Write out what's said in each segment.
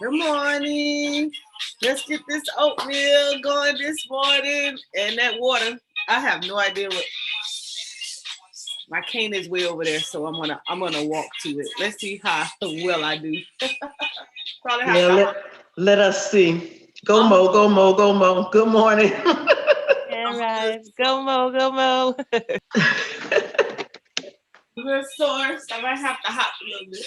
Good morning. Let's get this oatmeal going this morning. And that water, I have no idea what my cane is way over there, so I'm gonna walk to it. Let's see how well I do. Probably have Yeah, let us see. Go Mo, go Mo, go Mo. Good morning. And rise. Go Mo, go Mo. We're sore, so I might have to hop a little bit.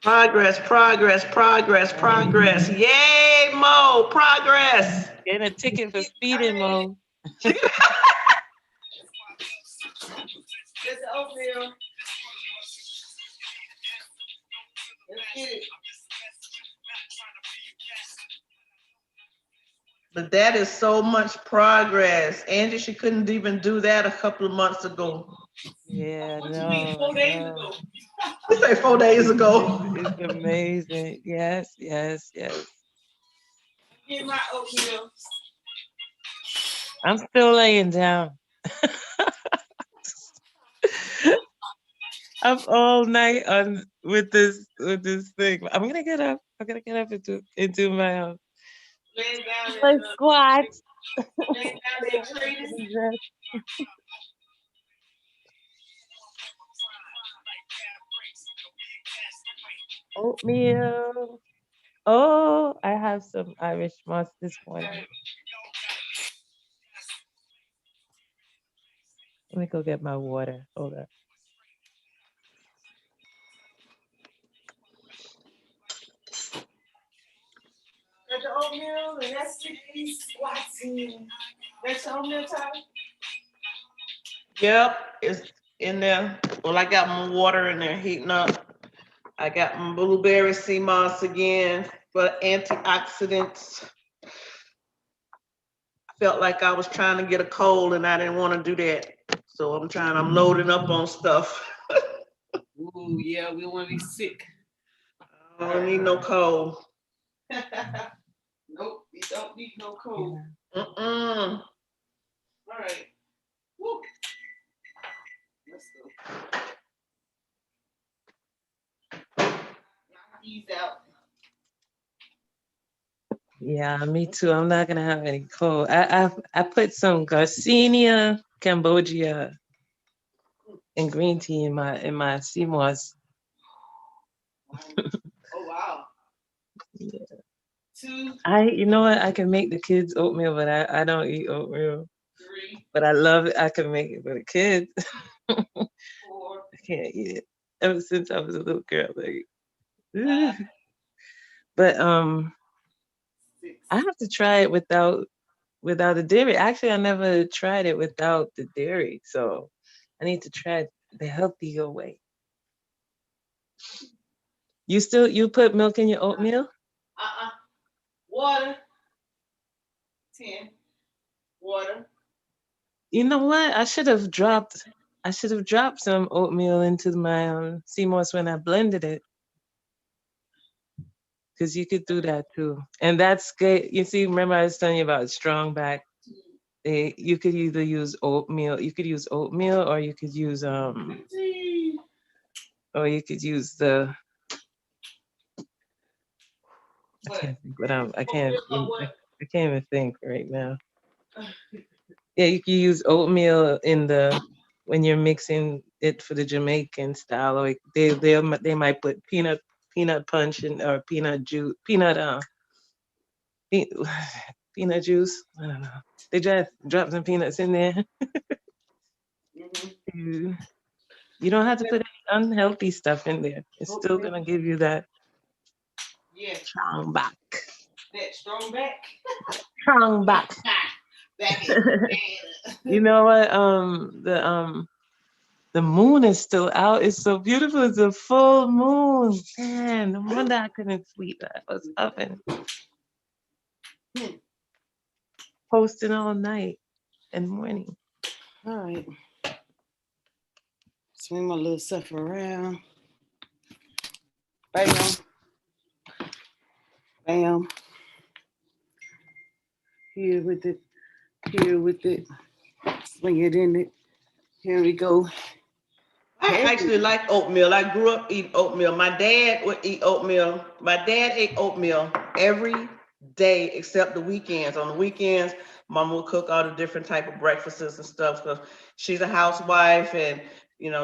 Progress, progress, progress, progress. Yay, Mo, progress. Getting a ticket for speeding, Mo. There's the oatmeal. Let's get it. But that is so much progress. Angie, she couldn't even do that a couple of months ago. Yeah, What no. You mean 4 days ago? I say 4 days ago. It's amazing. Yes, yes, yes. Get my oatmeal. I'm still laying down. Up all night on with this thing. I'm gonna get up. I'm gonna get up into my Laying down my in squats. laying down in trading. Oatmeal. Oh, I have some Irish moss this morning. Let me go get my water. Hold on. Got the oatmeal and that's 60 squats in. That's the oatmeal, Tyler? Yep, it's in there. Well, I got my water in there heating up. I got my blueberry sea moss again for antioxidants. I felt like I was trying to get a cold and I didn't want to do that. So I'm loading up on stuff. Ooh, yeah, we don't want to be sick. I don't need no cold. Nope, we don't need no cold. Mm-mm. All right. Woo. Let's go. Knock these out. Yeah, me too. I'm not gonna have any cold. I put some Garcinia Cambogia and green tea in my sea moss. Oh wow. Yeah. Two, You know what? I can make the kids oatmeal, but I don't eat oatmeal. 3, But I love it. I can make it for the kids. 4, I can't eat it. Ever since I was a little girl, like, 5, but 6. I have to try it without the dairy. Actually, I never tried it without the dairy, so I need to try the healthier way. You put milk in your oatmeal? Water. 10. Water. You know what? I should have dropped some oatmeal into my sea moss when I blended it. Because you could do that too. And that's good. You see, remember I was telling you about strong back. You could either use oatmeal, or you could use the I can't think what I can't even think right now. Yeah, you can use oatmeal when you're mixing it for the Jamaican style, or they might put peanut punch or peanut juice, peanut juice. I don't know. They just drop some peanuts in there. You don't have to put any unhealthy stuff in there. It's still gonna give you that strong back. That strong back. Strong back. Back You know what? The moon is still out. It's so beautiful. It's a full moon. Man, no wonder I couldn't sleep. I was up and posting all night and morning. All right. Swing my little stuff around. Bam. Bam. Here with it. Here with it. Sling it in it. Here we go. I actually like oatmeal. I grew up eating oatmeal. My dad would eat oatmeal. My dad ate oatmeal every day except the weekends. On the weekends, mom would cook all the different type of breakfasts and stuff because she's a housewife and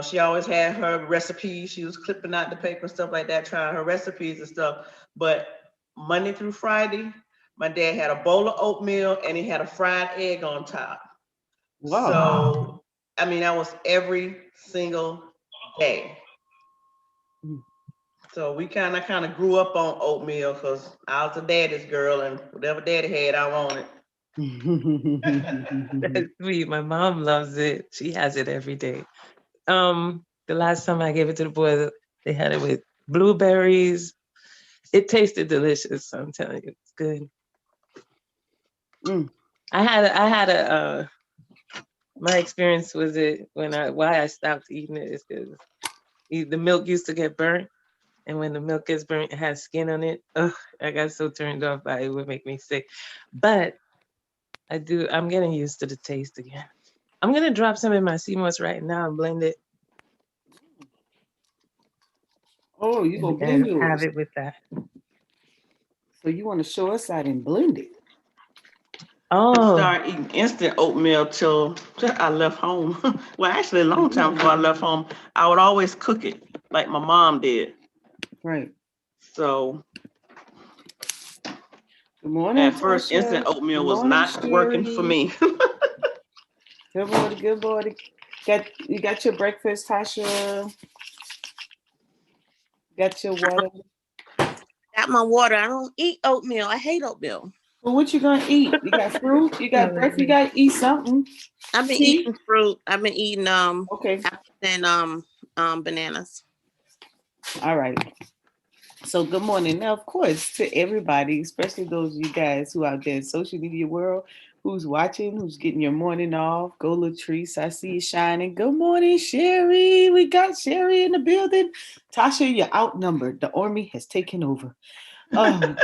she always had her recipes. She was clipping out the paper and stuff like that, trying her recipes and stuff. But Monday through Friday, my dad had a bowl of oatmeal and he had a fried egg on top. Wow. So, I mean, that was every single day. So we kind of grew up on oatmeal because I was a daddy's girl and whatever daddy had, I wanted. That's sweet. My mom loves it. She has it every day. The last time I gave it to the boys, they had it with blueberries. It tasted delicious. I'm telling you, it's good. I had a my experience was why I stopped eating it is because the milk used to get burnt, and when the milk gets burnt, it has skin on it. Ugh, I got so turned off by it, it would make me sick. But I'm getting used to the taste again. I'm gonna drop some in my CMOS right now and blend it. Oh, you gonna blend yours? Have it with that. So you want to show us how to blend it? I started eating instant oatmeal till I left home. Well, actually, a long time before I left home, I would always cook it like my mom did. Right. So, good morning. At first, instant oatmeal was not working for me. Good morning. Good morning. You got your breakfast, Tasha? Got your water? Got my water. I don't eat oatmeal. I hate oatmeal. Well, what you gonna eat? You got fruit. You got breakfast. You gotta eat something. I've been eating fruit. I've been eating okay, and bananas. All right. So good morning. Now, of course, to everybody, especially those of you guys who out there in social media world, who's watching, who's getting your morning off. Go Latrice, I see you shining. Good morning, Sherry. We got Sherry in the building. Tasha, you're outnumbered. The army has taken over. But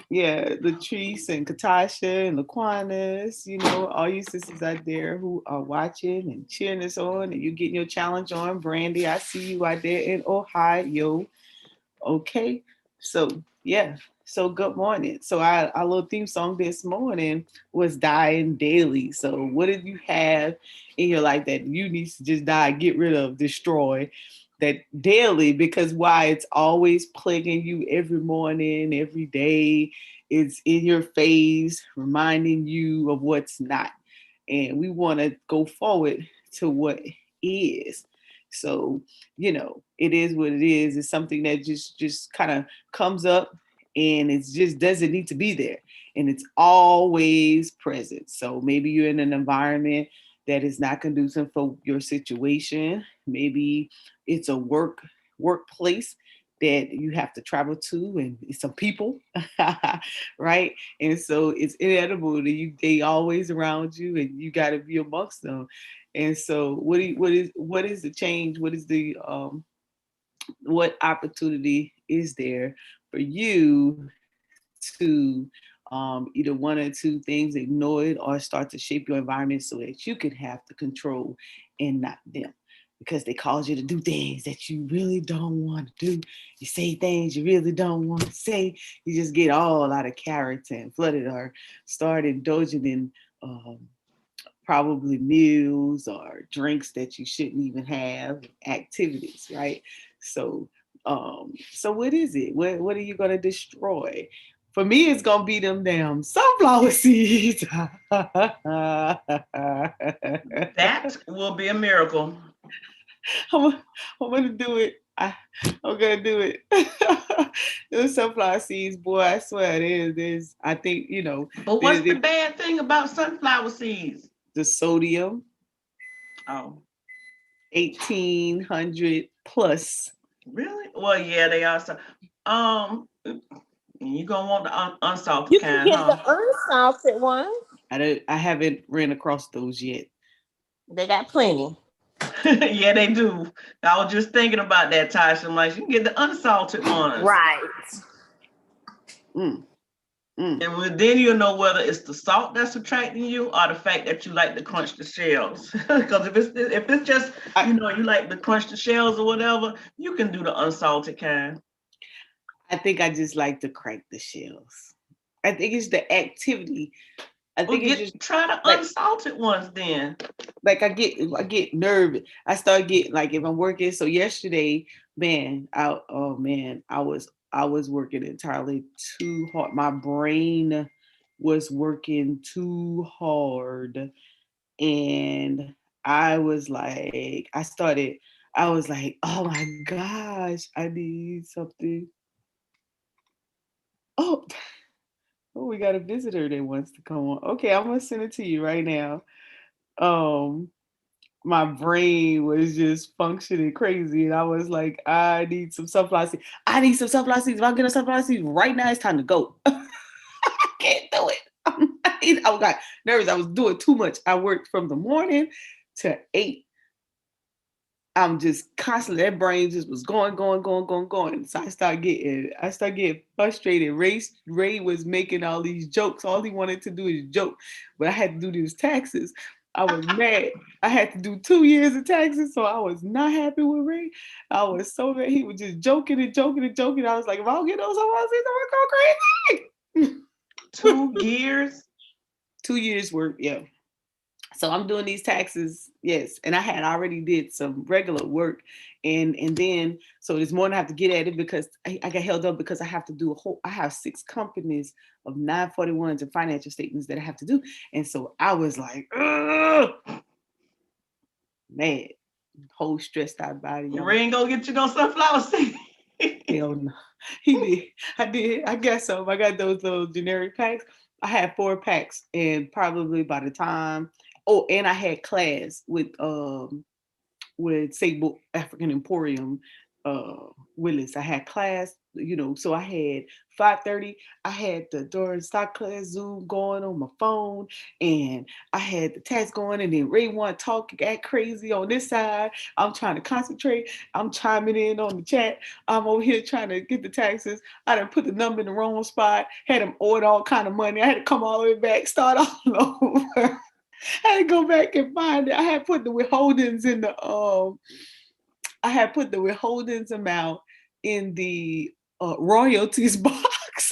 yeah, Latrice and Katasha and Laquanas, all you sisters out there who are watching and cheering us on, and you getting your challenge on. Brandy, I see you out there in Ohio. Okay, so yeah. So good morning. So our little theme song this morning was dying daily. So what did you have in your life that you need to just die, get rid of, destroy that daily? Because why? It's always plaguing you every morning, every day. It's in your face, reminding you of what's not. And we want to go forward to what is. So, it is what it is. It's something that just kind of comes up and it just doesn't need to be there. And it's always present. So maybe you're in an environment that is not conducive for your situation. Maybe it's a workplace that you have to travel to and it's some people, right? And so it's inedible that they always around you and you got to be amongst them. And so what is the change? What is the what opportunity is there for you to either one or two things, ignore it or start to shape your environment so that you can have the control and not them? Because they cause you to do things that you really don't want to do. You say things you really don't want to say. You just get all out of character and flooded or start indulging in probably meals or drinks that you shouldn't even have, activities, right? So what is it? What are you going to destroy? For me, it's going to be them damn sunflower seeds. That will be a miracle. I'm going to do it. I'm going to do it. Those sunflower seeds, boy, I swear it is. I think, But what's the bad thing about sunflower seeds? The sodium. Oh. 1,800 plus. Really? Well, yeah, they are. You're going to want the unsalted kind, You can get the unsalted one. I haven't ran across those yet. They got plenty. Yeah, they do. I was just thinking about that, Tasha. I'm like, you can get the unsalted ones. Right. Mm, mm. And then you'll know whether it's the salt that's attracting you or the fact that you like to crunch the shells. Because if it's just, you like to crunch the shells or whatever, you can do the unsalted kind. I think I just like to crack the shells. I think it's the activity. I think it's just try the unsalted ones then. Like I get nervous. I start getting like if I'm working. So yesterday, man, I was working entirely too hard. My brain was working too hard, and I was like, I was like, oh my gosh, I need something. Oh, we got a visitor that wants to come on. Okay, I'm gonna send it to you right now. My brain was just functioning crazy, and I was like, I need some sunflower seeds. I need some sunflower seeds. If I get a sunflower seeds right now, it's time to go. I can't do it. I got nervous. I was doing too much. I worked from the morning to 8. I'm just constantly, that brain just was going. So I started getting frustrated. Ray was making all these jokes. All he wanted to do is joke, but I had to do these taxes. I was mad. I had to do 2 years of taxes, so I was not happy with Ray. I was so mad. He was just joking. I was like, if I don't get those, I'm gonna go crazy. 2 years? 2 years work, yeah. So I'm doing these taxes, yes, and I had already did some regular work, and then so this morning I have to get at it because I got held up because I have to do I have 6 companies of 941s and financial statements that I have to do, and so I was like, ugh, man, whole stressed out body. Ray ain't gonna get you no sunflower seeds. Hell no, he did. I did. I got some. I got those little generic packs. I had 4 packs, and probably by the time. Oh, and I had class with Sable African Emporium, Willis. I had class, so I had 5:30. I had the during stock class Zoom going on my phone, and I had the task going, and then Ray want to talk, act crazy on this side. I'm trying to concentrate. I'm chiming in on the chat. I'm over here trying to get the taxes. I done put the number in the wrong spot. Had them order all kind of money. I had to come all the way back, start all over. I had to go back and find it. I had put the withholdings in the amount in the royalties box.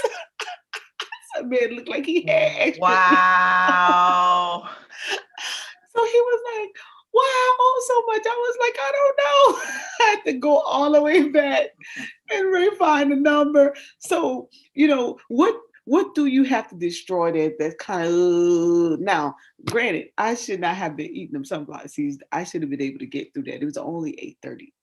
That man looked like he had extra. Wow. So he was like, "Why I owe so much?" I was like, "I don't know." I had to go all the way back and refine the number. So what do you have to destroy that's kind of now? Granted, I should not have been eating them sunflower seeds. I should have been able to get through that. It was only 8:30.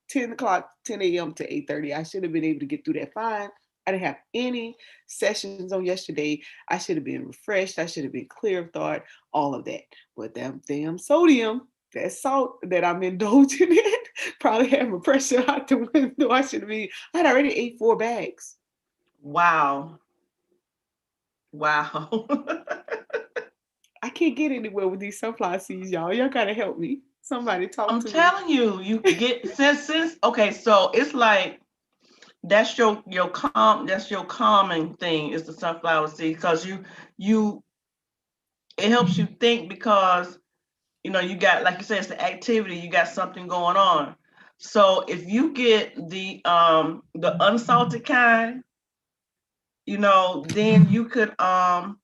10 o'clock, 10 a.m. to 8:30. I should have been able to get through that fine. I didn't have any sessions on yesterday. I should have been refreshed. I should have been clear of thought, all of that. But that damn sodium, that salt that I'm indulging in, probably had my pressure out the window. I had already ate 4 bags. Wow. I can't get anywhere with these sunflower seeds, y'all. Y'all gotta help me. Somebody talk to me. I'm telling you, you get since okay, so it's like that's your calming thing is the sunflower seed because you it helps you think because you got, like you said, it's the activity, you got something going on. So if you get the unsalted kind, then you could that'll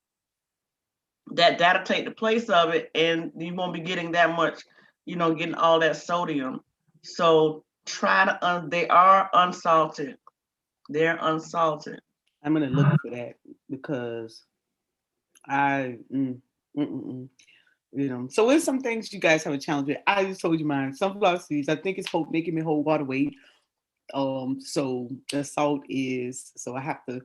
take the place of it, and you won't be getting that much, getting all that sodium. So try to they are unsalted. They're unsalted. I'm gonna look for that because so there's some things you guys have a challenge with. I just told you mine. Sunflower seeds. I think it's making me hold water weight. So the salt is. So I have to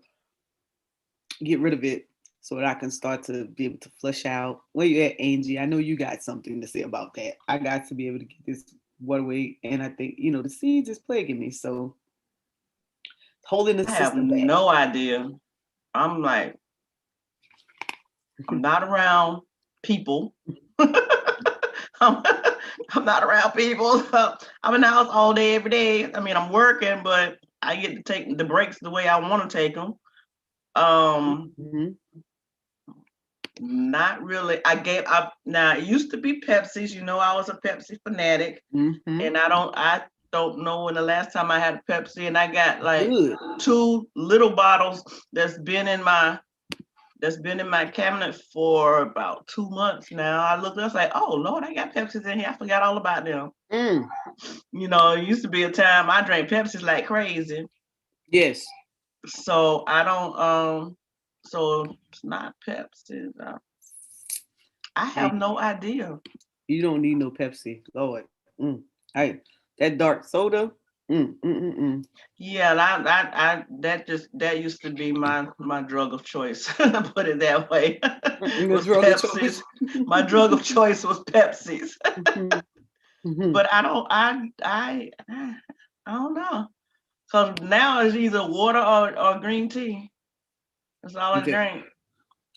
get rid of it so that I can start to be able to flush out. Where you at, Angie? I know you got something to say about that. I got to be able to get this water weight, and I think the seeds is plaguing me. So holding the system back. No idea. I'm like, I'm not around people. I'm, I'm not around people. I'm in the house all day, every day. I mean, I'm working, but I get to take the breaks the way I want to take them. Mhm. Not really. I gave up. Now it used to be Pepsi's. You know, I was a Pepsi fanatic, Mhm. and I don't know when the last time I had a Pepsi, and I got like Good. 2 little bottles that's been in my cabinet for about 2 months now. I looked up like, oh Lord, I got Pepsis in here. I forgot all about them. Mm. You know, it used to be a time I drank Pepsis like crazy. Yes. So I don't so it's not Pepsi. I have no idea. You don't need no Pepsi, Lord. Hey, that dark soda. Yeah, that used to be my drug of choice. Put it that way. The drug of choice. My drug of choice was Pepsi's. Mhm. But I don't know. Cause now it's either water or green tea. That's all I Okay. drink.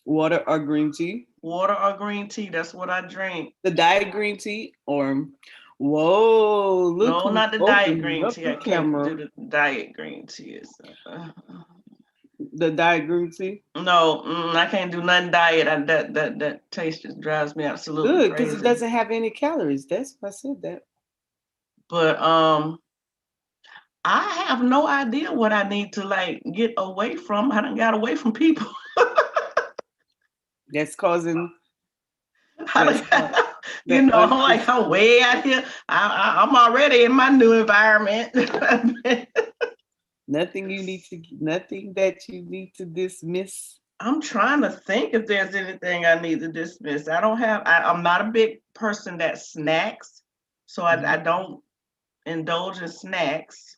Water or green tea? Water or green tea. That's what I drink. The diet green tea or whoa, look No, who's not the diet opening green up tea. the I can't camera. do the diet green tea. The diet green tea? No, I can't do nothing diet. That taste just drives me absolutely Good, because crazy. it doesn't have any calories. That's why I said that. But I have no idea what I need to like get away from. I done got away from people. That's causing You know, I'm like, I'm way out here. I'm already in my new environment. nothing that you need to dismiss. I'm trying to think if there's anything I need to dismiss. I'm not a big person that snacks, so I don't indulge in snacks.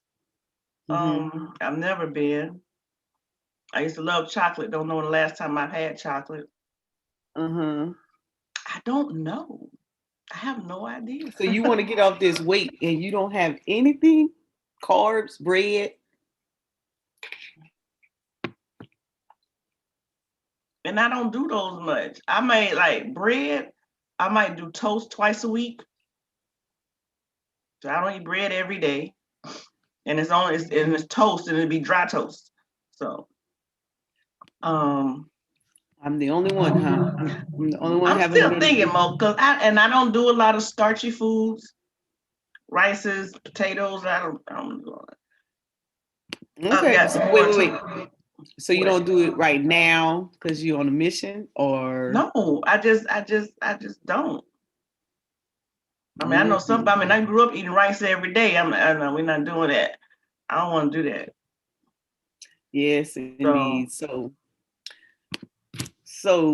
I've never been. I used to love chocolate. Don't know the last time I've had chocolate. I don't know. I have no idea. So you want to get off this weight and you don't have anything? Carbs, bread? And I don't do those much. I might like bread. I might do toast twice a week. So I don't eat bread every day. And it's toast and it'd be dry toast. So I'm the only one, huh? I'm the only one I'm having still thinking, Mo, because I don't do a lot of starchy foods, rices, potatoes. I don't do all that. Okay, so wait. So you don't do it right now because you're on a mission, or no? I just don't. I mean, I know some. I mean, I grew up eating rice every day. I know we're not doing that. I don't want to do that. Yes, indeed. So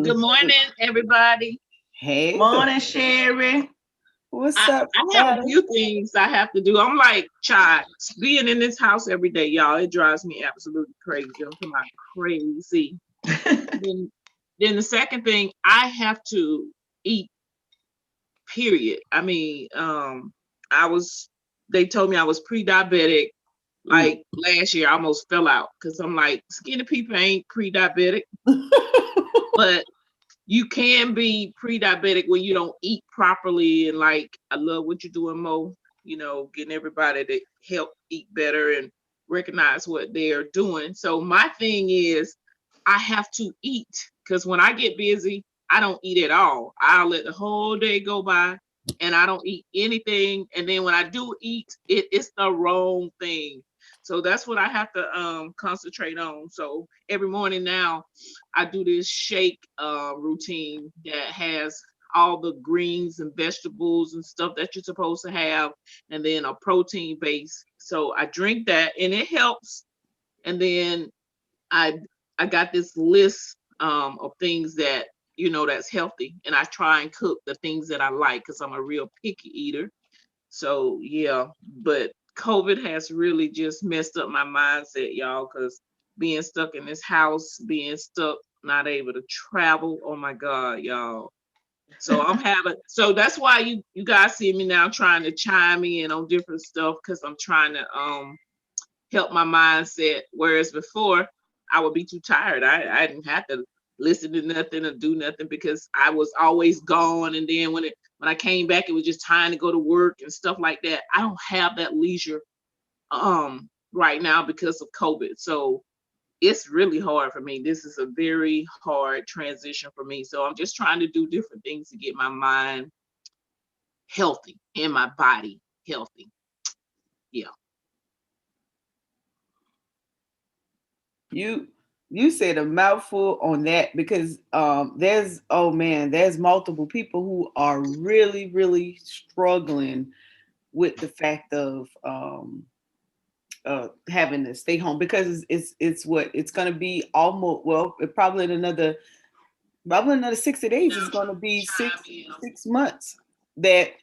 good morning, everybody. Hey, morning, Sherry. What's I up? I have a few things I have to do. I'm like, child, being in this house every day, y'all, it drives me absolutely crazy. I'm talking about crazy. Then the second thing, I have to eat, period. I mean, they told me I was pre-diabetic. Like last year, I almost fell out because I'm like, skinny people ain't pre-diabetic. But you can be pre-diabetic when you don't eat properly. And like, I love what you're doing, Mo, you know, getting everybody to help eat better and recognize what they're doing. So my thing is I have to eat, because when I get busy, I don't eat at all. I'll let the whole day go by and I don't eat anything. And then when I do eat, it's the wrong thing. So that's what I have to concentrate on. So every morning now, I do this shake routine that has all the greens and vegetables and stuff that you're supposed to have, and then a protein base. So I drink that and it helps. And then I got this list of things that, you know, that's healthy, and I try and cook the things that I like because I'm a real picky eater. So yeah, but COVID has really just messed up my mindset, y'all, because being stuck in this house, being stuck, not able to travel. Oh my God, y'all. So so that's why you guys see me now trying to chime in on different stuff, because I'm trying to help my mindset. Whereas before I would be too tired. I didn't have to listen to nothing or do nothing because I was always gone. And then when when I came back, it was just time to go to work and stuff like that. I don't have that leisure right now because of COVID. So it's really hard for me. This is a very hard transition for me. So I'm just trying to do different things to get my mind healthy and my body healthy. Yeah. You said a mouthful on that because there's multiple people who are really, really struggling with the fact of having to stay home because it's going to be almost, well, probably in another 60 days. It's going to be 6 months that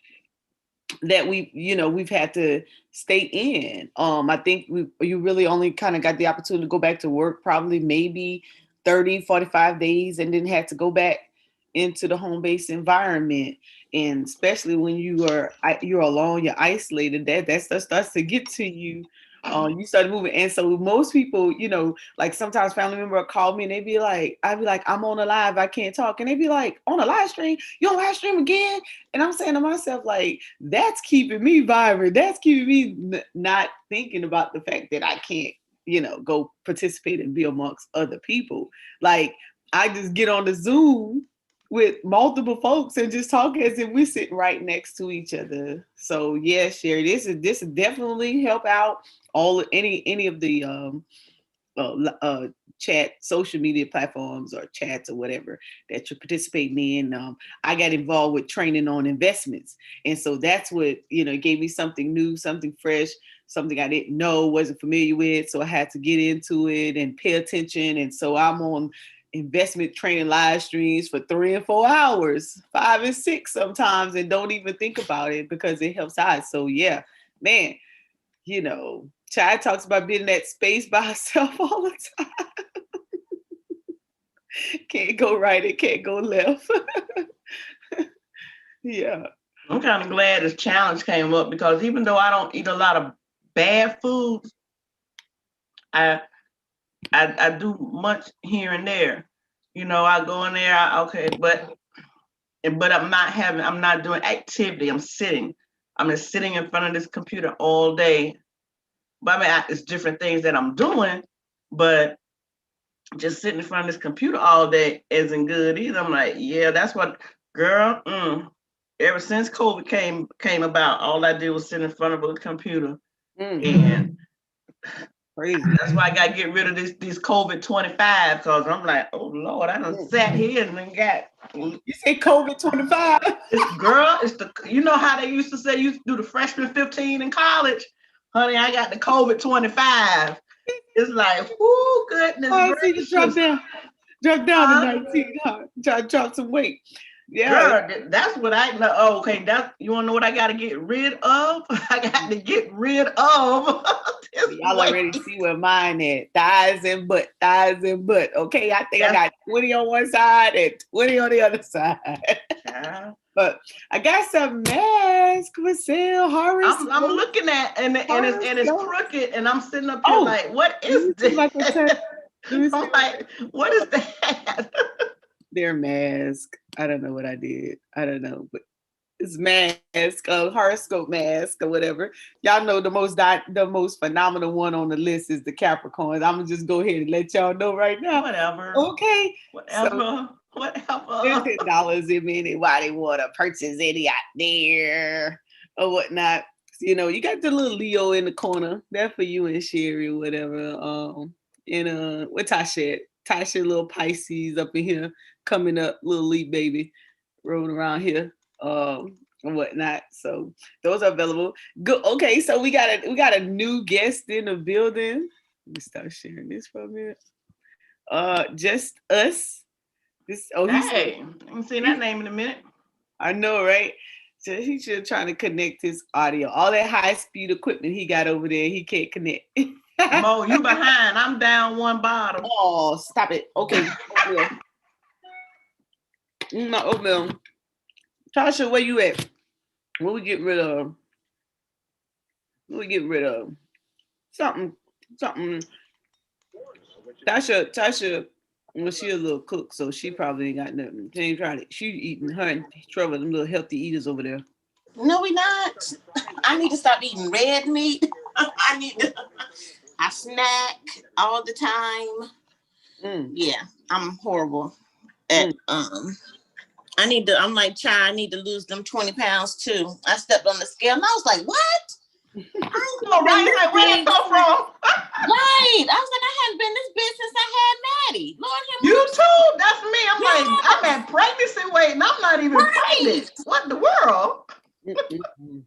we've had to stay in. I think you really only kind of got the opportunity to go back to work probably maybe 30-45 days and then had to go back into the home-based environment. And especially when you're alone, you're isolated, that stuff starts to get to you. You started moving. And so most people, like sometimes family member will call me and I'd be like, I'm on a live, I can't talk. And they'd be like, on a live stream? You on live stream again? And I'm saying to myself, like, that's keeping me vibrant. That's keeping me not thinking about the fact that I can't, go participate and be amongst other people. Like, I just get on the Zoom with multiple folks and just talk as if we're sitting right next to each other. So yeah, Sherry, this is definitely help out any of the chat social media platforms or chats or whatever that you're participating in. I got involved with training on investments, and so that's what it gave me something new, something fresh, something I didn't know, wasn't familiar with. So I had to get into it and pay attention. And so I'm on investment training live streams for 3 and 4 hours, 5 and 6 sometimes, and don't even think about it because it helps out. So yeah, man, Chad talks about being in that space by herself all the time. Can't go right, it can't go left. Yeah. I'm kind of glad this challenge came up because even though I don't eat a lot of bad foods, I do much here and there. I go in there, but I'm not doing activity. I'm just sitting in front of this computer all day. But I mean, it's different things that I'm doing, but just sitting in front of this computer all day isn't good either. I'm like, yeah, that's what, girl, ever since COVID came about, all I did was sit in front of a computer. And crazy. That's why I got to get rid of these COVID 25 because I'm like, oh Lord, I done sat here and then got. You say COVID 25? It's how they used to say you used to do the freshman 15 in college. Honey, I got the COVID 25. It's like, oh goodness. Oh, I see you drop down to 19, huh? Drop some weight. Yeah, girl, that's what I know. Oh, okay, you want to know what I got to get rid of? I got to get rid of. Y'all already see where mine at. Thighs and butt. Okay, I think I got 20 on one side and 20 on the other side. But I got some masks for sale. I'm looking at and it's crooked, and I'm sitting up here like, what is this? I'm like, what is that? Their mask. I don't know what I did. I don't know, but it's mask, horoscope mask or whatever. Y'all know the most phenomenal one on the list is the Capricorns. I'm gonna just go ahead and let y'all know right now. Whatever. Okay. Whatever. $10 in minute. Why they want to purchase any out there or whatnot. You got the little Leo in the corner. That's for you and Sherry or whatever. What Tasha? Tasha, little Pisces up in here coming up, little Leap baby rolling around here. And whatnot. So those are available. Good. Okay, so we got a new guest in the building. Let me start sharing this for a minute. Just us. I haven't seen that name in a minute. I know, right? So he's just trying to connect his audio. All that high speed equipment he got over there, he can't connect. Mo, you behind. I'm down one bottom. Oh, stop it. Okay. My oatmeal. Tasha, where you at? What we get rid of? Something. Tasha, Well, she a little cook, so she probably ain't got nothing. She ain't tried it. She eating her and Trevor, them little healthy eaters over there. No, we not. I need to stop eating red meat. I snack all the time. Mm, Yeah, I'm horrible at mm. I'm like, child, I need to lose them 20 pounds too. I stepped on the scale and I was like, what? I ain't All right, like, where that come from? right. I was like, I hadn't been this big since I had Maddie. Lord have You mercy. too? That's me. I'm Yes. like, I'm at pregnancy weight and I'm not even pregnant. What in the world? Mm-mm-mm.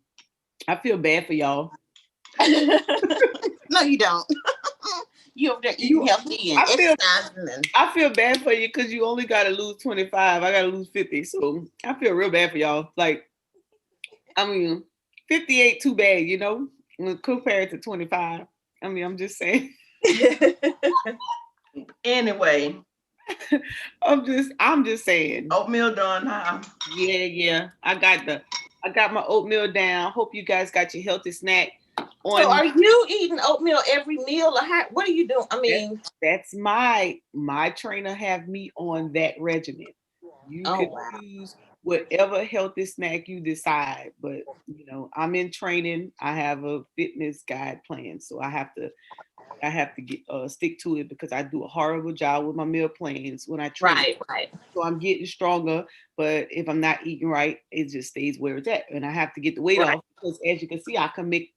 I feel bad for y'all. No, you don't. You over there eating healthy and exercising. I feel bad for you because you only got to lose 25. I got to lose 50. So I feel real bad for y'all. Like, I mean, 50 ain't too bad, you know, when compared to 25. I mean, I'm just saying. Anyway, I'm just saying. oatmeal done, huh? Yeah. I got my oatmeal down. Hope you guys got your healthy snack. So are you eating oatmeal every meal or what are you doing? I mean, that's my trainer have me on that regimen. You can choose whatever healthy snack you decide, but you know, I'm in training. I have a fitness guide plan, so I have to get stick to it because I do a horrible job with my meal plans when I train. Right. So I'm getting stronger, but if I'm not eating right, it just stays where it's at, and I have to get the weight off because, as you can see, I can make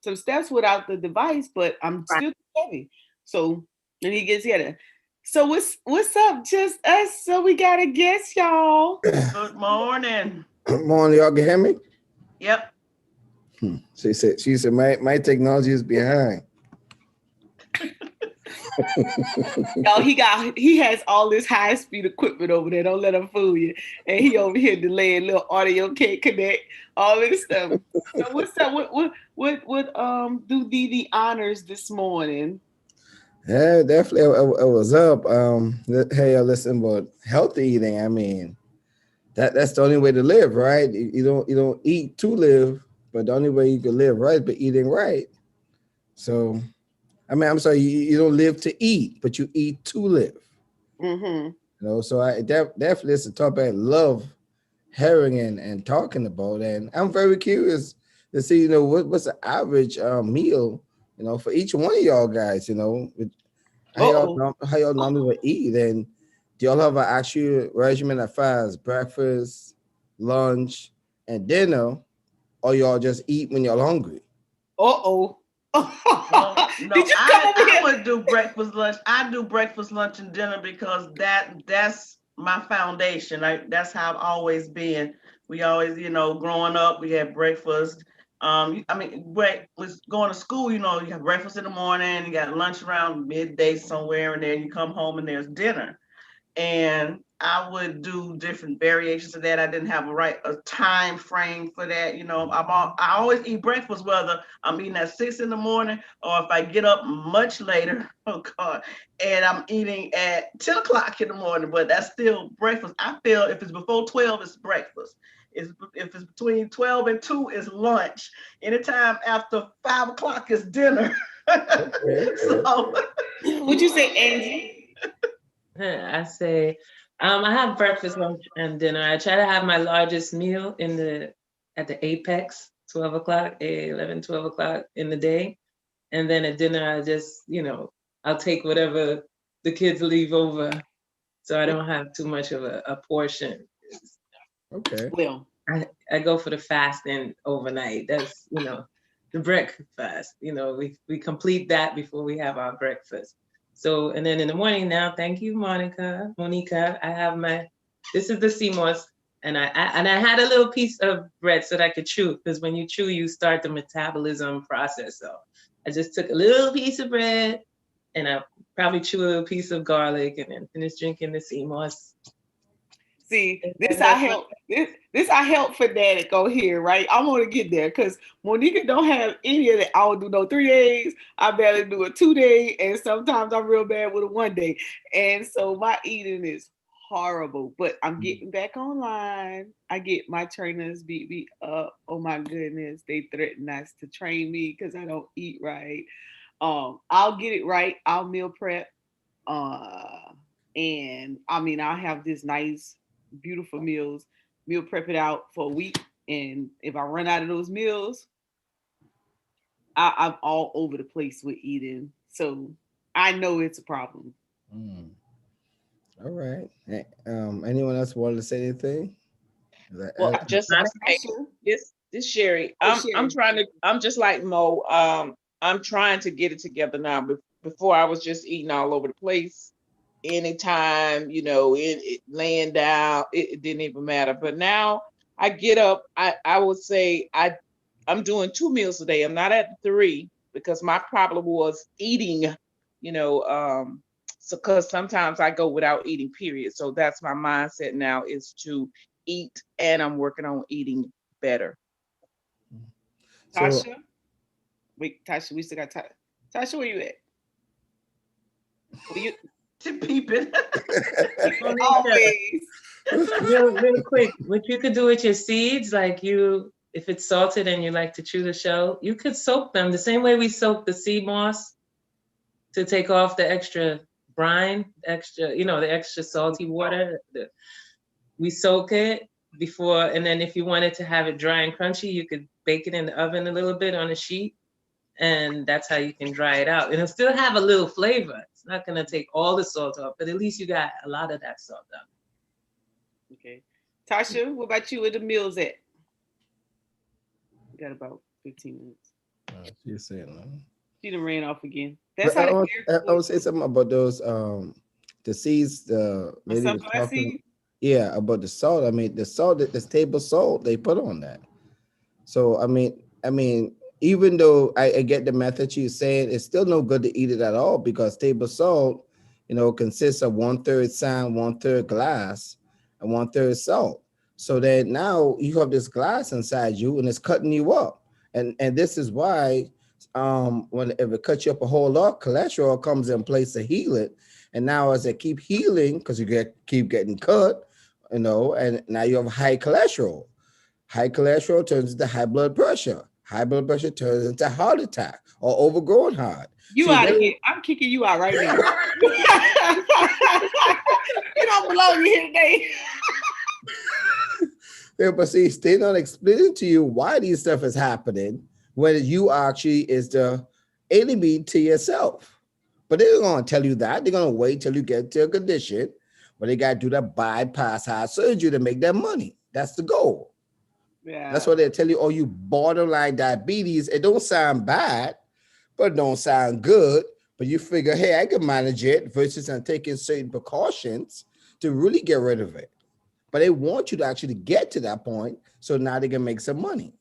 some steps without the device, but I'm still heavy. So, and he gets here. So what's up? Just us. So we got a guest, y'all. Good morning. Good morning, y'all can hear me? Yep. She said my technology is behind. Y'all, he has all this high speed equipment over there. Don't let him fool you. And he over here delaying, little audio can't connect, all this stuff. So what's up? What do the honors this morning? Yeah, definitely. I was up. Hey, listen, but healthy eating. I mean, that's the only way to live, right? You don't eat to live, but the only way you can live right, but eating right. So, I mean, I'm sorry, you don't live to eat, but you eat to live. Mm-hmm. You know, so I definitely it's a topic I love hearing and talking about, and I'm very curious to see, you know, what's the average meal, you know, for each one of y'all guys, you know, how y'all normally would eat, and do y'all have an actual regimen that fast breakfast, lunch, and dinner, or y'all just eat when y'all hungry? No, Did you come over here? I would do breakfast, lunch. I do breakfast, lunch, and dinner because that's my foundation. That's how I've always been. We always, you know, growing up, we had breakfast. I mean, was going to school, you know, you have breakfast in the morning, you got lunch around midday somewhere, and then you come home and there's dinner. And I would do different variations of that. I didn't have a time frame for that. You know, I always eat breakfast, whether I'm eating at 6 in the morning or if I get up much later, oh God, and I'm eating at 10 o'clock in the morning, but that's still breakfast. I feel if it's before 12, it's breakfast. If it's between 12 and 2, it's lunch. Anytime after 5 o'clock is dinner. So, What'd you say, Angie? I say, I have breakfast, lunch, and dinner. I try to have my largest meal at the apex, 12 o'clock, 11, 12 o'clock in the day. And then at dinner, I just, you know, I'll take whatever the kids leave over. So I don't have too much of a portion. Okay. Well, I go for the fasting overnight. That's, you know, the breakfast fast. You know, we complete that before we have our breakfast. So, and then in the morning now, thank you, Monica, I have this is the CMOS, and I had a little piece of bread so that I could chew, because when you chew, you start the metabolism process. So I just took a little piece of bread, and I probably chew a little piece of garlic, and then finish drinking the CMOS. See, this I help fanatic go here, right? I want to get there because Monica don't have any of that. I don't do no 3 days. I barely do a 2 day, and sometimes I'm real bad with a 1 day. And so my eating is horrible. But I'm getting back online. I get my trainers beat me up. Oh my goodness, they threaten us to train me because I don't eat right. I'll get it right. I'll meal prep. And I mean, I have this nice, beautiful meal prep it out for a week. And if I run out of those meals, I'm all over the place with eating. So I know it's a problem. Mm. All right. Anyone else want to say anything? Well, just to say Tasha? this Sherry, Oh, I'm Sherry. trying to, I'm just like Mo. I'm trying to get it together now. Before I was just eating all over the place. Anytime, it laying down, it didn't even matter. But now I get up, I would say I'm doing 2 meals a day. I'm not at 3 because my problem was eating, so because sometimes I go without eating, period. So that's my mindset now is to eat, and I'm working on eating better. So Tasha? Wait, Tasha, we still got Tasha. Tasha, where you at? Where you To peeping. always. Real quick, what you could do with your seeds, like if it's salted and you like to chew the shell, you could soak them the same way we soak the sea moss to take off the extra brine, the extra salty water. We soak it before, and then if you wanted to have it dry and crunchy, you could bake it in the oven a little bit on a sheet, and that's how you can dry it out. It'll still have a little flavor. It's not gonna take all the salt off, but at least you got a lot of that salt out. Okay. Tasha, what about you? Where the meals at? We got about 15 minutes. she's saying that. She done ran off again. That's But how I would say something about those the seeds the lady was sunflower talking. seed. Yeah, about the salt. I mean, the salt, this table salt they put on that. So I mean, even though I get the method she's saying, it's still no good to eat it at all because table salt, consists of 1/3 sand, 1/3 glass, and 1/3 salt. So that now you have this glass inside you and it's cutting you up. And this is why when if it cuts you up a whole lot, cholesterol comes in place to heal it. And now as it keep healing, because keep getting cut, and now you have high cholesterol. High cholesterol turns into high blood pressure. High blood pressure turns into heart attack or overgrown heart. You See, out of here. I'm kicking you out right now. You don't belong here today. yeah, but see, they're not explaining to you why these stuff is happening when you actually is the enemy to yourself. But they're going to tell you that. They're going to wait till you get to a condition where they got to do that bypass heart surgery to make that money. That's the goal. Yeah. That's why they tell you, oh, you borderline diabetes. It don't sound bad, but it don't sound good. But you figure, hey, I can manage it versus I'm taking certain precautions to really get rid of it. But they want you to actually get to that point so now they can make some money.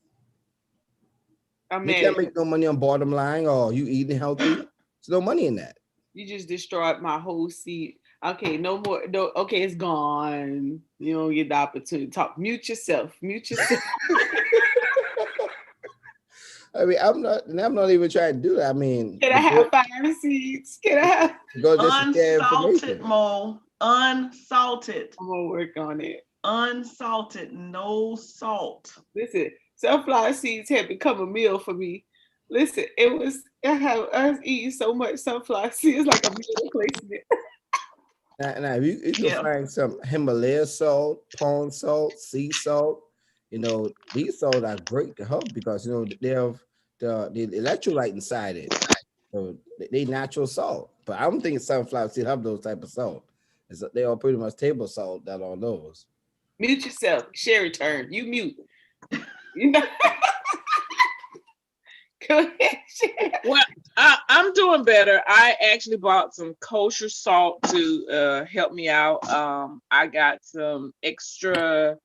I'm You mad can't at you. make no money on bottom line or you eating healthy. There's no money in that. You just destroyed my whole seed. Okay, no more. No, okay, it's gone. You don't get the opportunity to talk. Mute yourself. Mute yourself. I mean, I'm not even trying to do that. I mean, Can I have 5 seeds? Can I have? go just to share Unsalted, information. Mo. Unsalted. I'm gonna work on it. Unsalted. No salt. Listen, sunflower seeds had become a meal for me. Listen, I was eating so much sunflower seeds like a meal replacement. Now you can Yeah. find some Himalaya salt, pond salt, sea salt. These salts are great to help because they have the electrolyte inside it. So they natural salt. But I don't think sunflower seeds have those type of salt. They are pretty much table salt that on those. Mute yourself. Sherry turn. You mute. You know. Go ahead, Sherry. Well, I'm doing better. I actually bought some kosher salt to help me out. I got some extra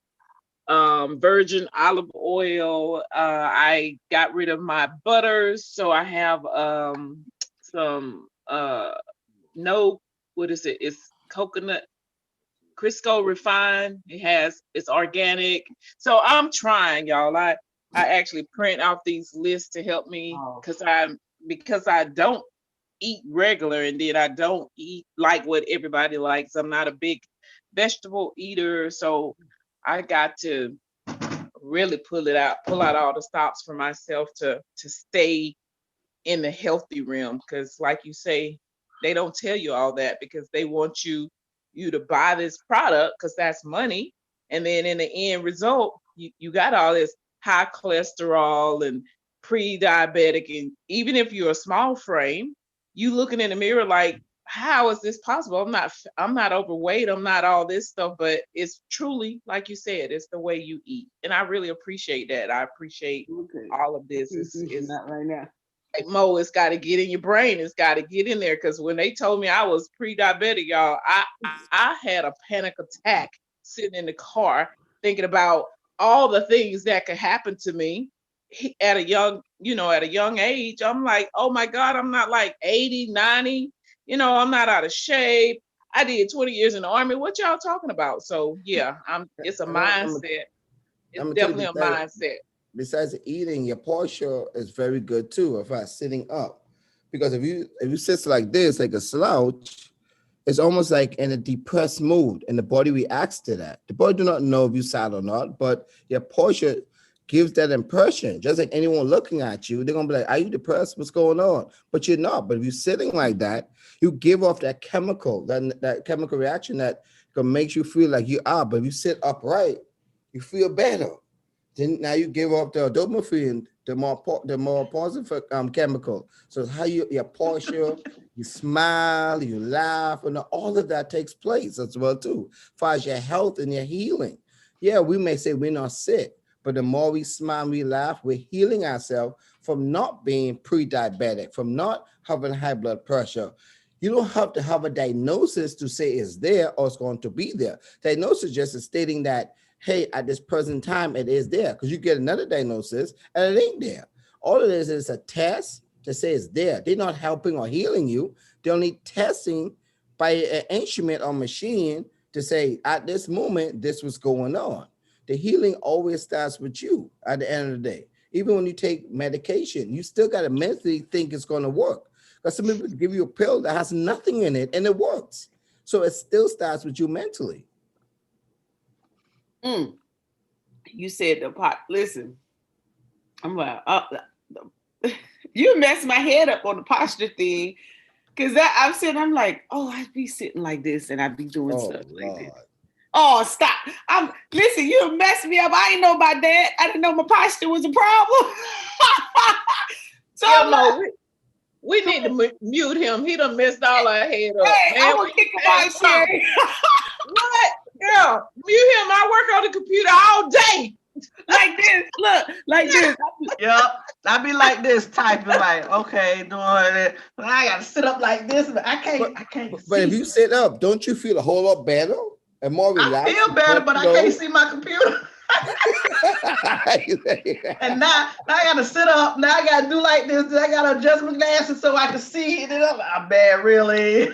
virgin olive oil. I got rid of my butters, so I have some no, what is it? It's coconut Crisco refined. It's organic. So I'm trying, y'all. I actually print out these lists to help me because I don't eat regular, and then I don't eat like what everybody likes. I'm not a big vegetable eater, so I got to really pull out all the stops for myself to stay in the healthy realm. Because like you say, they don't tell you all that because they want you you to buy this product because that's money. And then in the end result, you got all this high cholesterol and pre-diabetic. And even if you're a small frame, you looking in the mirror like, how is this possible? I'm not overweight. I'm not all this stuff, but it's truly, like you said, it's the way you eat. And I really appreciate that. I appreciate all of this. It's not right now. like Mo, it's got to get in your brain. It's got to get in there. Because when they told me I was pre-diabetic, y'all, I had a panic attack sitting in the car thinking about all the things that could happen to me at a young age. I'm like, oh my God, I'm not like 80, 90. I'm not out of shape. I did 20 years in the Army. What y'all talking about? So yeah, it's a mindset. It's definitely a mindset. Besides eating, your posture is very good too. If I'm sitting up, because if you sit like this, like a slouch, it's almost like in a depressed mood, and the body reacts to that. The body do not know if you sat or not, but your posture gives that impression. Just like anyone looking at you, they're gonna be like, "Are you depressed? What's going on?" But you're not. But if you're sitting like that, you give off that chemical, that chemical reaction that makes you feel like you are. But if you sit upright, you feel better. Then now you give off the dopamine, the more positive chemical. So how your posture, you smile, you laugh, and all of that takes place as well too. As far as your health and your healing, yeah, we may say we're not sick, but the more we smile, we laugh, we're healing ourselves from not being pre-diabetic, from not having high blood pressure. You don't have to have a diagnosis to say it's there or it's going to be there. Diagnosis just is stating that, hey, at this present time, it is there, because you get another diagnosis and it ain't there. All it is a test to say it's there. They're not helping or healing you. They're only testing by an instrument or machine to say, at this moment, this was going on. The healing always starts with you at the end of the day. Even when you take medication, you still got to mentally think it's going to work. Because some people give you a pill that has nothing in it and it works. So it still starts with you mentally. You said the pot. Listen, I'm like, you messed my head up on the posture thing. Because I'm like, oh, I'd be sitting like this and I'd be doing stuff like this. Oh, stop. Listen, you messed me up. I didn't know about that. I didn't know my posture was a problem. So we need to mute him. He done messed all our head up. Hey, I'm going to kick him out, Sherry. What? Girl, mute him. I work on the computer all day. Like this. Look, like this. Yep. I be like this, typing like, okay, doing it. But I got to sit up like this. But I can't. But if you sit up, don't you feel a whole lot better and more relaxed? I feel better, but I can't see my computer. And now I gotta sit up. Now I gotta do like this. I gotta adjust my glasses so I can see it. I'm bad, really.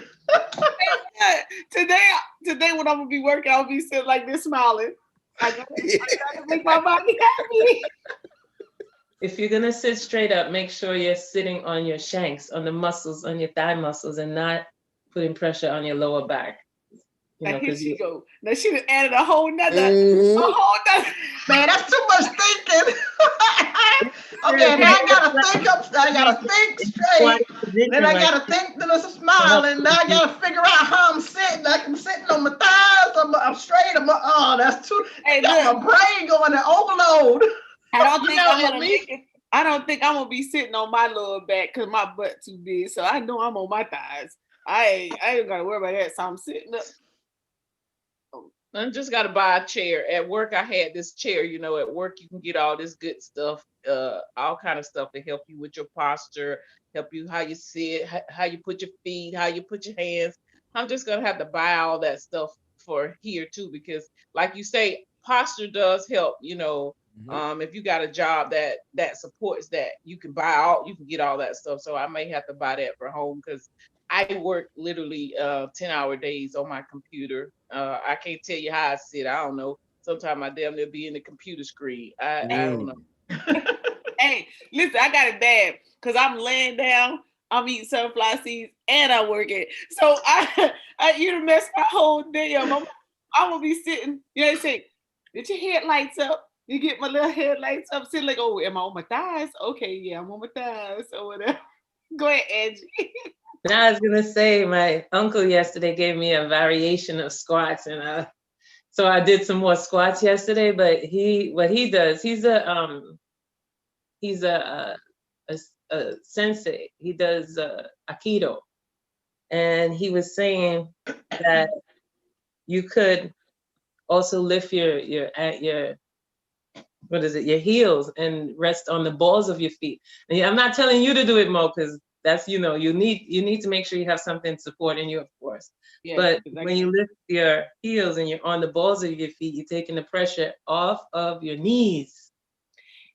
Today when I'm gonna be working, I'll be sitting like this, smiling. I gotta make my body happy. If you're gonna sit straight up, make sure you're sitting on your shanks, on the muscles, on your thigh muscles, and not putting pressure on your lower back. Now here she go. Now she done added a whole nother. Man, that's too much thinking. Okay, now I gotta think up. I gotta think straight. Then I gotta think that it's a smile, and now I gotta figure out how I'm sitting. Like I'm sitting on my thighs. I'm straight. That's too. Hey, got my brain going to overload. I don't think I'm gonna be sitting on my lower back because my butt too big. So I know I'm on my thighs. I ain't gotta worry about that. So I'm sitting up. I just got to buy a chair. At work, I had this chair. At work, you can get all this good stuff, all kind of stuff to help you with your posture, help you how you sit, how you put your feet, how you put your hands. I'm just going to have to buy all that stuff for here too, because like you say, posture does help, if you got a job that supports that, you can get all that stuff. So I may have to buy that for home because I work literally 10-hour days on my computer. I can't tell you how I sit. I don't know. Sometimes I damn near be in the computer screen. I don't know. Hey, listen, I got it bad because I'm laying down, I'm eating sunflower seeds, and I'm working. So you done messed my whole day up. I'm gonna be sitting. They say, "Did your headlights up?" You get my little headlights up, sitting like, "Oh, am I on my thighs?" Okay, yeah, I'm on my thighs or whatever. Go ahead, Angie. Now I was gonna say my uncle yesterday gave me a variation of squats, and so I did some more squats yesterday. But what he does, he's a sensei. He does Aikido, and he was saying that you could also lift your what is it, your heels, and rest on the balls of your feet. And I'm not telling you to do it, Mo, because that's, you need to make sure you have something supporting you, of course. Yeah, But exactly. when you lift your heels and you're on the balls of your feet, you're taking the pressure off of your knees.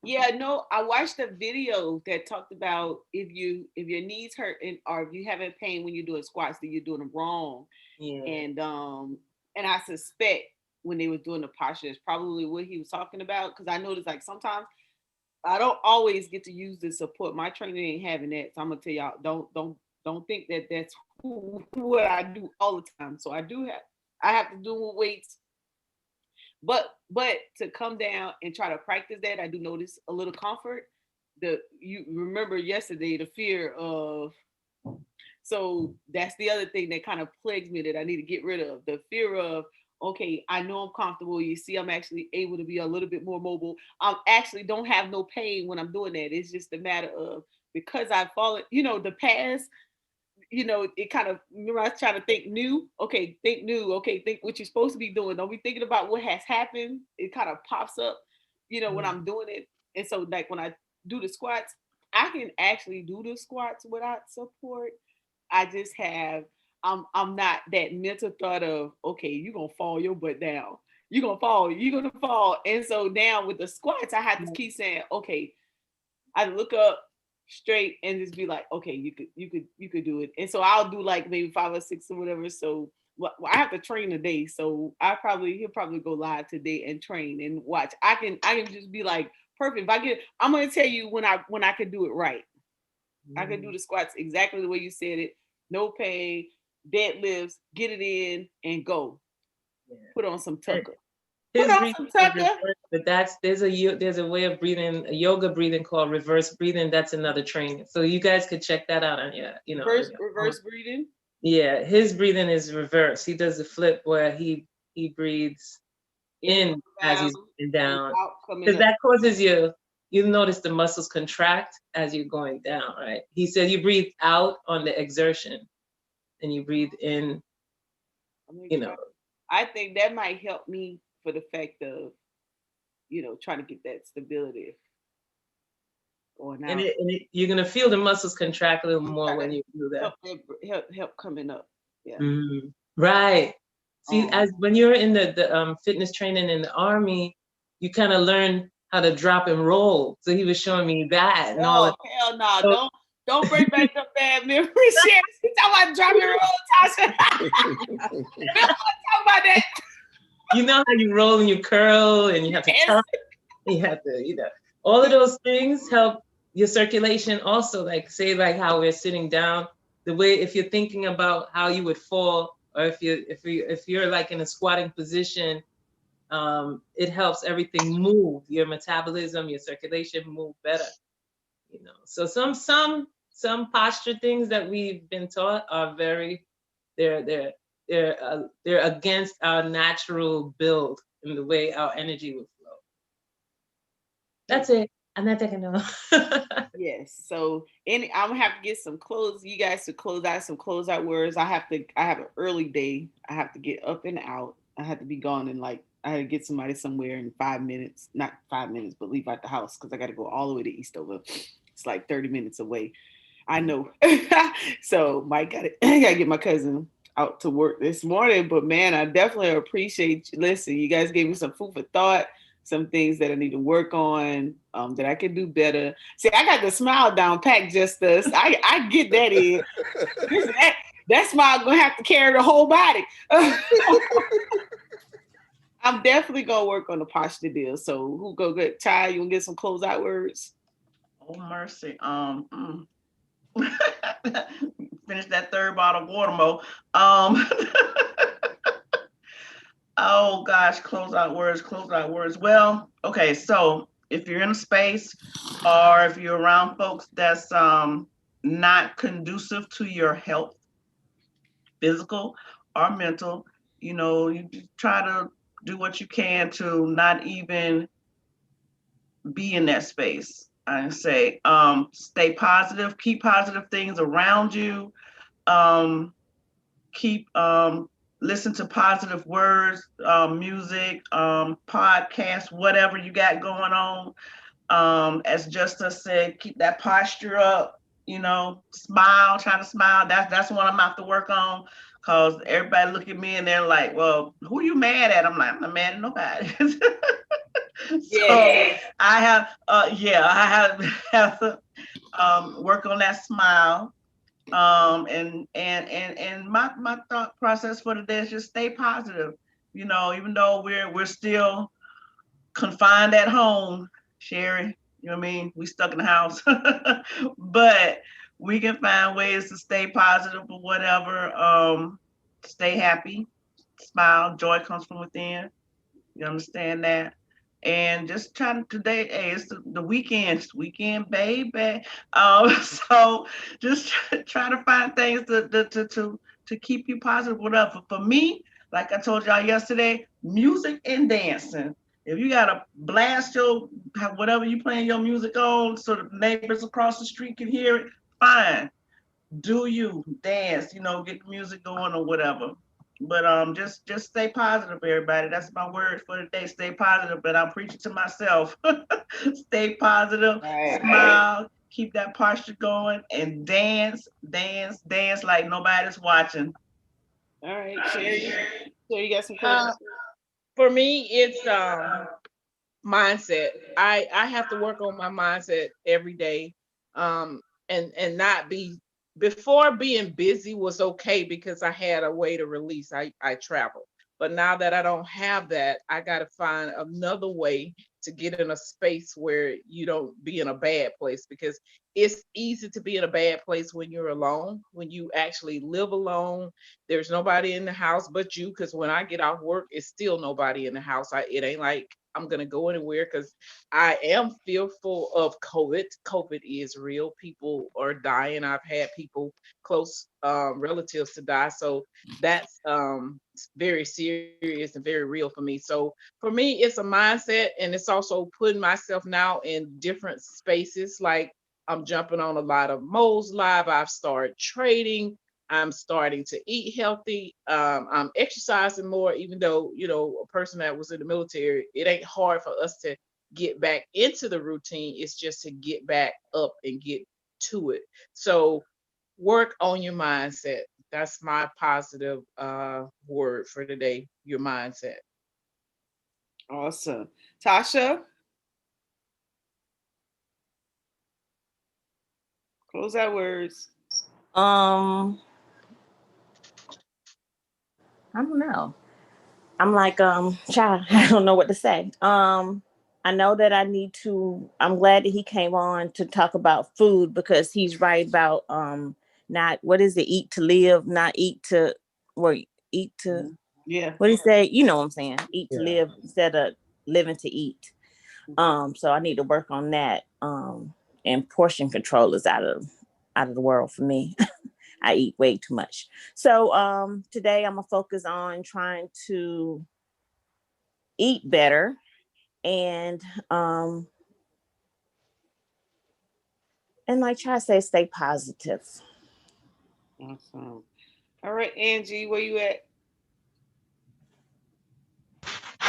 Yeah, no, I watched a video that talked about if your knees hurt or if you having pain when you're doing squats, then you're doing them wrong. Yeah. And I suspect when they was doing the posture, it's probably what he was talking about. Because I noticed like sometimes I don't always get to use the support. My trainer ain't having that. So I'm gonna tell y'all, don't think that that's what I do all the time. So I have to do with weights. But to come down and try to practice that, I do notice a little comfort. You remember yesterday the fear of, so that's the other thing that kind of plagues me that I need to get rid of. The fear of, okay, I know I'm comfortable. You see, I'm actually able to be a little bit more mobile. I actually don't have no pain when I'm doing that. It's just a matter of, because I've fallen, the past, it kind of, remember I was trying to think new. Okay, think new. Okay, think what you're supposed to be doing. Don't be thinking about what has happened. It kind of pops up, when I'm doing it. And so like when I do the squats, I can actually do the squats without support. I just have, I'm not that mental thought of, okay, you're gonna fall your butt down. You're gonna fall. And so now with the squats, I have to keep saying, okay, I look up straight and just be like, okay, you could do it. And so I'll do like maybe 5 or 6 or whatever. So I have to train today. So he'll probably go live today and train and watch. I can just be like, perfect. I'm gonna tell you when I can do it right. I can do the squats exactly the way you said it. No pain, deadlifts, get it in and go. Yeah. Put on some tucker. But there's a way of breathing, a yoga breathing called reverse breathing. That's another training. So you guys could check that out on reverse breathing. Yeah, his breathing is reverse. He does a flip where he breathes in as he's going down, because that causes you notice the muscles contract as you're going down, right? He said you breathe out on the exertion and you breathe in, I think that might help me for the fact of, trying to get that stability going out. And you're going to feel the muscles contract a little more when you do that. Help coming up. Yeah. Mm-hmm. Right. See, as when you're in the fitness training in the Army, you kind of learn how to drop and roll. So he was showing me that. And all hell no. So, don't bring back the bad memories. He's talking about drop and roll, Tasha. We don't want to talk about that. You know how you roll and you curl and you have to turn. You have to, all of those things help your circulation also. Like say like how we're sitting down, the way, if you're thinking about how you would fall, or if you're like in a squatting position, it helps everything move, your metabolism, your circulation move better. So some posture things that we've been taught are they're against our natural build and the way our energy would flow. That's it. I'm not taking no. Yes. So I'm gonna have to get some clothes. You guys to close out some closeout words. I have an early day. I have to get up and out. I have to be gone in I had to get somebody somewhere in 5 minutes. Not 5 minutes, but leave out the house because I got to go all the way to Eastover. It's like 30 minutes away. I know. So Mike I gotta get my cousin out to work this morning. But man, I definitely appreciate you. Listen, you guys gave me some food for thought. Some things that I need to work on, that I can do better. See, I got the smile down packed just us. I get that in. That smile gonna have to carry the whole body. I'm definitely gonna work on the posture deal. So who go get Ty? You gonna get some closeout words? Oh mercy. Finish that third bottle of water, Mo. Oh gosh, closeout words. Well, okay, so if you're in a space or if you're around folks that's not conducive to your health, physical or mental, you try to do what you can to not even be in that space. I say, stay positive, keep positive things around you, keep listen to positive words, music, podcasts, whatever you got going on. As Justa said, keep that posture up, smile, try to smile. That's what I'm about to work on, because everybody look at me and they're like, well, who you mad at? I'm like, I'm not mad at nobody. So I have to work on that smile. And my thought process for today is just stay positive. Even though we're still confined at home, Sherry, you know what I mean? We stuck in the house, but we can find ways to stay positive or whatever. Stay happy, smile, joy comes from within. You understand that? And just trying today, hey, it's the weekend, baby. So just try to find things to keep you positive, whatever. For me, like I told y'all yesterday, music and dancing. If you gotta blast whatever you playing your music on, so the neighbors across the street can hear it, fine. Do you dance? Get the music going or whatever. But just stay positive, everybody. That's my word for the day. Stay positive. But I'm preaching to myself. Stay positive. Right. Smile. Keep that posture going and dance like nobody's watching. All right, Sherry. So you got some questions? For me, it's mindset. I have to work on my mindset every day, and not be. Before, being busy was okay because I had a way to release. I travel, but now that I don't have that, I got to find another way to get in a space where you don't be in a bad place, because it's easy to be in a bad place when you're alone. When you actually live alone, there's nobody in the house but you. Because when I get off work, it's still nobody in the house. It ain't like I'm gonna go anywhere, because I am fearful of COVID. COVID is real. People are dying. I've had people close relatives to die. So that's very serious and very real for me. So for me, it's a mindset, and it's also putting myself now in different spaces. Like, I'm jumping on a lot of Mo's Live. I've started trading. I'm starting to eat healthy. I'm exercising more, even though, a person that was in the military, it ain't hard for us to get back into the routine. It's just to get back up and get to it. So work on your mindset. That's my positive word for today, your mindset. Awesome. Tasha? Close out words. I don't know. I'm like, child, I don't know what to say. I know that I'm glad that he came on to talk about food, because he's right about not, what is it, eat to live, not eat to, or eat to, yeah. What do you say? You know what I'm saying? Eat to live instead of living to eat. So I need to work on that. And portion control is out of the world for me. I eat way too much. So today I'm gonna focus on trying to eat better and like try to stay positive. Awesome. All right, Angie, where you at?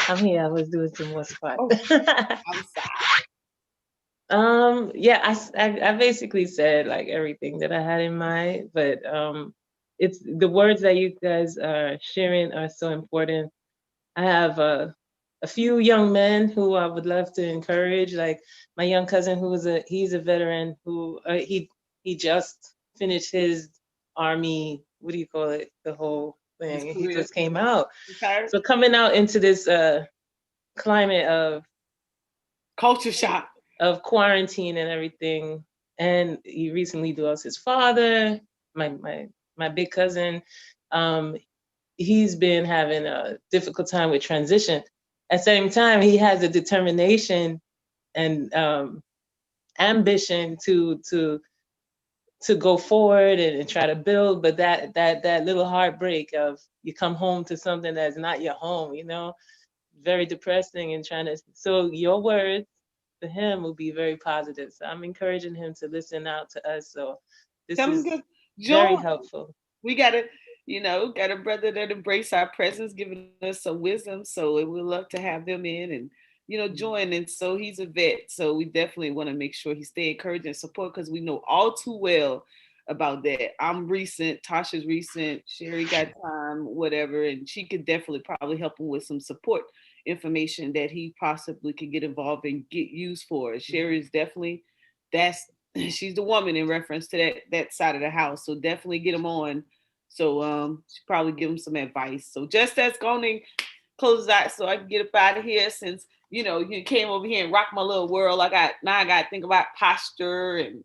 I'm here. I was doing some more squats. Oh, I'm sorry. Yeah, I basically said like everything that I had in mind, but it's the words that you guys are sharing are so important. I have a few young men who I would love to encourage, like my young cousin he's a veteran who he just finished his Army, what do you call it, the whole thing. He just came out. So coming out into this climate of culture shock, of quarantine and everything, and he recently lost his father. My big cousin, he's been having a difficult time with transition. At the same time, he has a determination and ambition to to go forward and try to build, but that little heartbreak of you come home to something that's not your home, you know, very depressing, and trying to, so your words to him will be very positive. So I'm encouraging him to listen out to us. So this Come is get very join. helpful. We got a brother that embrace our presence, giving us some wisdom. So we would love to have them in and join. And so he's a vet. So we definitely want to make sure he stay encouraged and support because we know all too well about that. I'm recent, Tasha's recent, Sherry got time, whatever, and she could definitely probably help him with some support information that he possibly could get involved and get used for. Sherry is definitely that's she's the woman in reference to that side of the house. So definitely get him on. So she probably give him some advice. So just that's going to close out so I can get up out of here since you came over here and rocked my little world. I got to think about posture and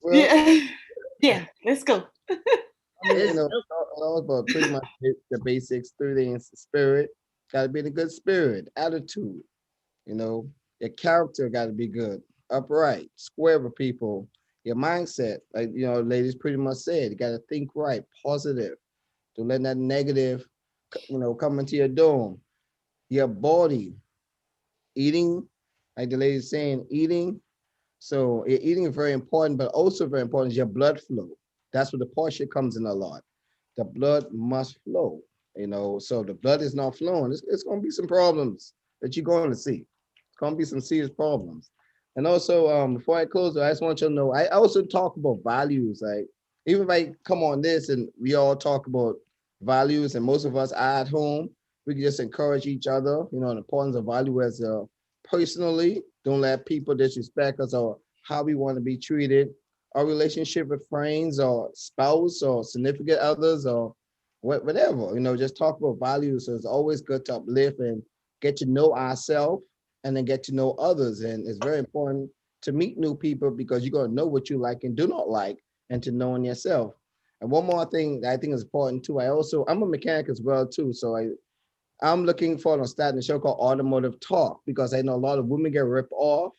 Well, yeah, let's go. I mean, all about pretty much the basics. 3 things: spirit, got to be in a good spirit, attitude. Your character got to be good, upright, square with people. Your mindset, like ladies pretty much said, you got to think right, positive. Don't let that negative, come into your dome. Your body, eating, like the lady's saying, eating. So eating is very important, but also very important is your blood flow. That's where the portion comes in a lot. The blood must flow, So if the blood is not flowing, it's going to be some problems that you're going to see. It's going to be some serious problems. And also, before I close, I just want you to know, I also talk about values. Like, even if I come on this and we all talk about values, and most of us are at home, we can just encourage each other, the importance of value as personally. Don't let people disrespect us or how we want to be treated. Our relationship with friends or spouse or significant others or whatever, just talk about values. So it's always good to uplift and get to know ourselves and then get to know others. And it's very important to meet new people because you're going to know what you like and do not like and to knowing yourself. And one more thing that I think is important too. I'm a mechanic as well too. So I'm looking forward to starting a show called Automotive Talk because I know a lot of women get ripped off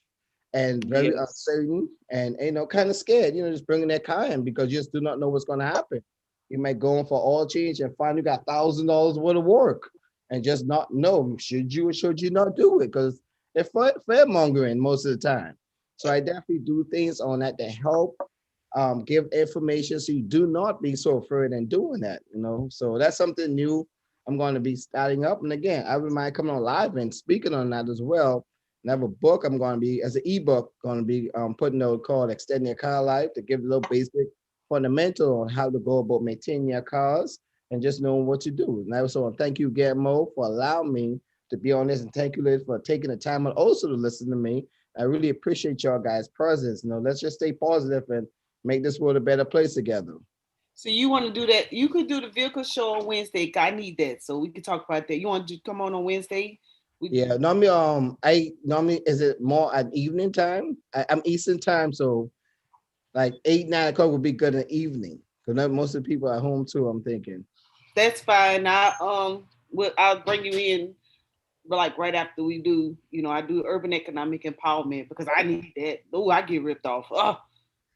and very uncertain and kind of scared, just bringing their car in because you just do not know what's going to happen. You might go in for oil change and find you got $1,000 worth of work and just not know should you or should you not do it because they're fear mongering most of the time. So I definitely do things on that to help give information so you do not be so afraid in doing that. So that's something new I'm going to be starting up. And again, I wouldn't mind coming on live and speaking on that as well. And I have a book I'm going to be, as an ebook, going to be putting out called Extending Your Car Life to give a little basic fundamental on how to go about maintaining your cars and just knowing what to do. And I also want to thank you, Guillermo, for allowing me to be on this. And thank you, ladies, for taking the time and also to listen to me. I really appreciate y'all guys' presence. Let's just stay positive and make this world a better place together. So you want to do that? You could do the vehicle show on Wednesday. I need that, so we could talk about that. You want to come on Wednesday? Yeah, normally is it more at evening time? I'm Eastern time, so like 8-9 o'clock would be good in the evening because most of the people are home too. I'm thinking. That's fine. I'll bring you in, like right after we do. I do urban economic empowerment because I need that. Oh, I get ripped off. Oh,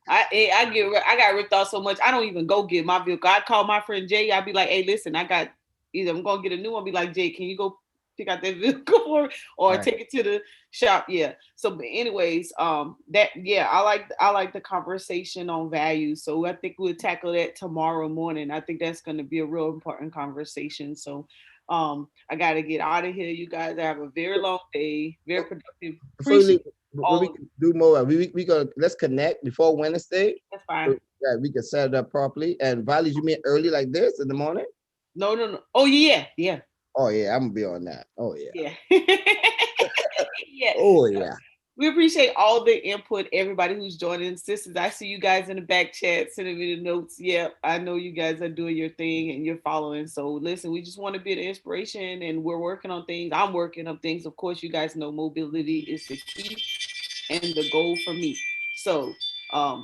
I got ripped off so much. I don't even go get my vehicle. I call my friend Jay. I'd be like, hey, listen, I'm gonna get a new one. Be like, Jay, can you go pick out that vehicle for me or take it to the shop? Yeah. So, but anyways, I like the conversation on values. So I think we'll tackle that tomorrow morning. I think that's gonna be a real important conversation. So I gotta get out of here, you guys. I have a very long day, very productive. We can do more. We gonna let's connect before Wednesday. That's fine. Yeah, we can set it up properly. And values, you mean early like this in the morning? No. Oh yeah. Oh yeah, I'm gonna be on that. Oh yeah. Yeah. Oh yeah. We appreciate all the input, everybody who's joining. Sisters, I see you guys in the back chat sending me the notes. Yeah, I know you guys are doing your thing and you're following. So listen, we just want to be the inspiration and we're working on things. I'm working on things. Of course, you guys know mobility is the key and the goal for me. So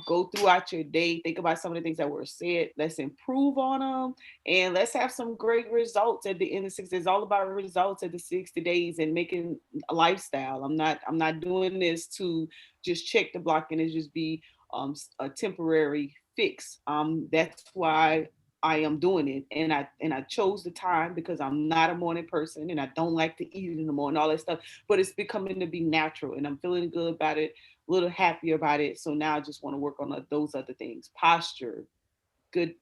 go throughout your day, think about some of the things that were said. Let's improve on them and let's have some great results at the end of 60 days. It's all about results at the 60 days and making a lifestyle. I'm not doing this to just check the block and it just be a temporary fix. That's why I am doing it, and I chose the time because I'm not a morning person and I don't like to eat in the morning, all that stuff. But it's becoming to be natural, and I'm feeling good about it, a little happier about it. So now I just want to work on those other things: posture, good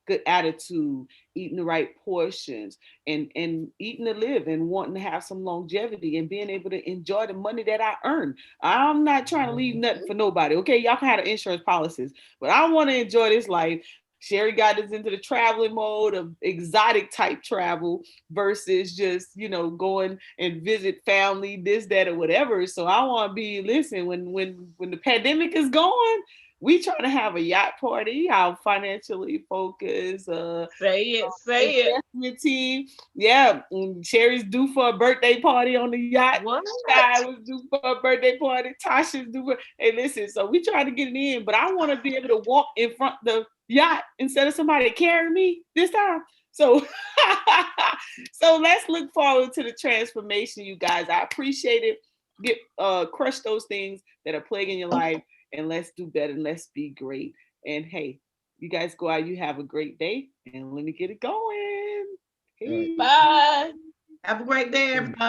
good attitude, eating the right portions, and eating to live, and wanting to have some longevity, and being able to enjoy the money that I earn. I'm not trying to leave nothing for nobody. Okay, y'all can have the insurance policies, but I want to enjoy this life. Sherry got us into the traveling mode of exotic type travel versus just, going and visit family, this, that, or whatever. So I want to be, listen, when the pandemic is gone, we trying to have a yacht party. How financially focused. Say it. Investment team. Yeah, Sherry's due for a birthday party on the yacht. What? Sky was due for a birthday party. Tasha's due for. Hey, listen. So we trying to get it in, but I want to be able to walk in front of the yacht instead of somebody carrying me this time. So, so let's look forward to the transformation, you guys. I appreciate it. Get crush those things that are plaguing your life, and let's do better, and let's be great. And hey, you guys go out, you have a great day, and let me get it going. Right. Bye. Have a great day, everybody.